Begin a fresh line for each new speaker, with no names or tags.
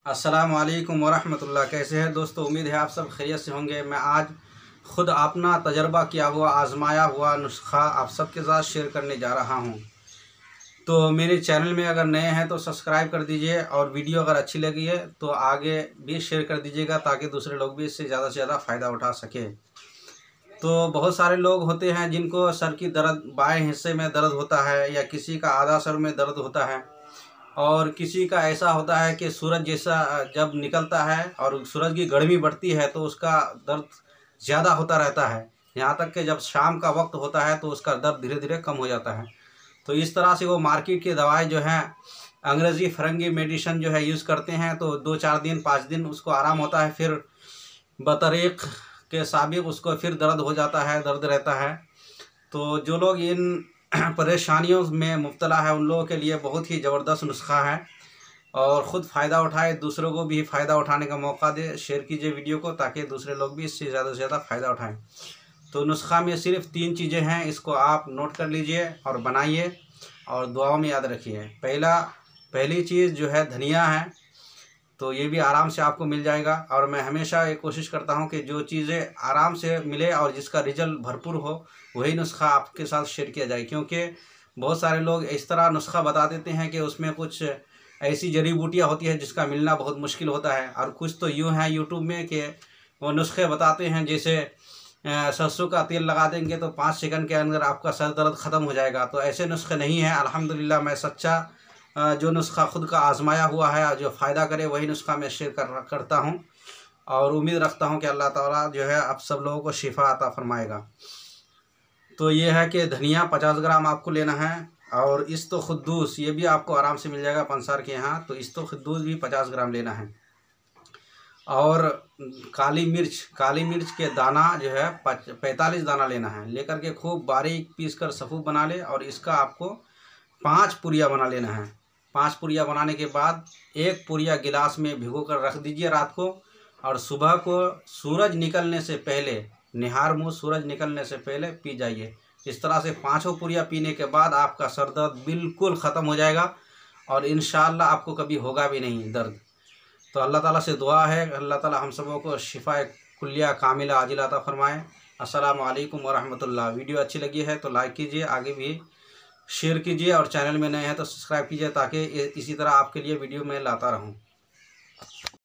अस्सलाम वालेकुम वरहमतुल्लाह। कैसे हैं दोस्तों? उम्मीद है आप सब खैरियत से होंगे। मैं आज ख़ुद अपना तजर्बा किया हुआ आज़माया हुआ नुस्खा आप सबके साथ शेयर करने जा रहा हूं। तो मेरे चैनल में अगर नए हैं तो सब्सक्राइब कर दीजिए और वीडियो अगर अच्छी लगी है तो आगे भी शेयर कर दीजिएगा ताकि दूसरे लोग भी इससे ज़्यादा से ज़्यादा फ़ायदा उठा सकें। तो बहुत सारे लोग होते हैं जिनको सर की दर्द, बाएँ हिस्से में दर्द होता है या किसी का आधा सर में दर्द होता है और किसी का ऐसा होता है कि सूरज जैसा जब निकलता है और सूरज की गर्मी बढ़ती है तो उसका दर्द ज़्यादा होता रहता है। यहाँ तक कि जब शाम का वक्त होता है तो उसका दर्द धीरे धीरे कम हो जाता है। तो इस तरह से वो मार्केट की दवाई जो है अंग्रेज़ी फरंगी मेडिसिन जो है यूज़ करते हैं तो 2-4 दिन 5 दिन उसको आराम होता है, फिर बतरीक़ के साबिक़ उसको फिर दर्द हो जाता है, दर्द रहता है। तो जो लोग इन परेशानियों में मुब्तला है उन लोगों के लिए बहुत ही ज़बरदस्त नुस्खा है और ख़ुद फ़ायदा उठाए, दूसरों को भी फ़ायदा उठाने का मौका दे। शेयर कीजिए वीडियो को ताकि दूसरे लोग भी इससे ज़्यादा से ज़्यादा फ़ायदा उठाएं। तो नुस्खा में सिर्फ 3 चीज़ें हैं, इसको आप नोट कर लीजिए और बनाइए और दुआओं में याद रखिए। पहली चीज़ जो है धनिया है, तो ये भी आराम से आपको मिल जाएगा। और मैं हमेशा ये कोशिश करता हूँ कि जो चीज़ें आराम से मिले और जिसका रिजल्ट भरपूर हो वही नुस्खा आपके साथ शेयर किया जाए, क्योंकि बहुत सारे लोग इस तरह नुस्खा बता देते हैं कि उसमें कुछ ऐसी जड़ी बूटियाँ होती है जिसका मिलना बहुत मुश्किल होता है। और कुछ तो यूँ हैं यूट्यूब में कि वो नुस्खे बताते हैं जैसे सरसों का तेल लगा देंगे तो 5 सेकंड के अंदर आपका सर दर्द ख़त्म हो जाएगा। तो ऐसे नुस्खे नहीं हैं। अल्हम्दुलिल्लाह मैं सच्चा जो नुस्खा ख़ुद का आज़माया हुआ है, जो फ़ायदा करे वही नुस्खा मैं शेयर करता हूँ और उम्मीद रखता हूँ कि अल्लाह ताला जो है आप सब लोगों को शिफा अता फ़रमाएगा। तो ये है कि धनिया 50 ग्राम आपको लेना है और इस्तो-खुद्दूस ये भी आपको आराम से मिल जाएगा पंसार के यहाँ। तो इस्तो-खुद्दूस भी 50 ग्राम लेना है और काली मिर्च के दाना जो है 45 दाना लेना है। लेकर के खूब बारीक पीस कर सफ़ूफ बना ले और इसका आपको 5 पुरिया बना लेना है। 5 पुरिया बनाने के बाद 1 पुरिया गिलास में भिगो कर रख दीजिए रात को और सुबह को सूरज निकलने से पहले, निहार मुँह सूरज निकलने से पहले पी जाइए। इस तरह से 5 पुरिया पीने के बाद आपका सर दर्द बिल्कुल ख़त्म हो जाएगा और इंशाअल्लाह आपको कभी होगा भी नहीं दर्द। तो अल्लाह ताला से दुआ है, अल्लाह ताला हम सबों को शिफा कुल्लिया कामिला आजिला अता फ़रमाएँ। अस्सलामु अलैकुम वरहमतुल्लाह। वीडियो अच्छी लगी है तो लाइक कीजिए, आगे भी शेयर कीजिए और चैनल में नए हैं तो सब्सक्राइब कीजिए ताकि इसी तरह आपके लिए वीडियो मैं लाता रहूं।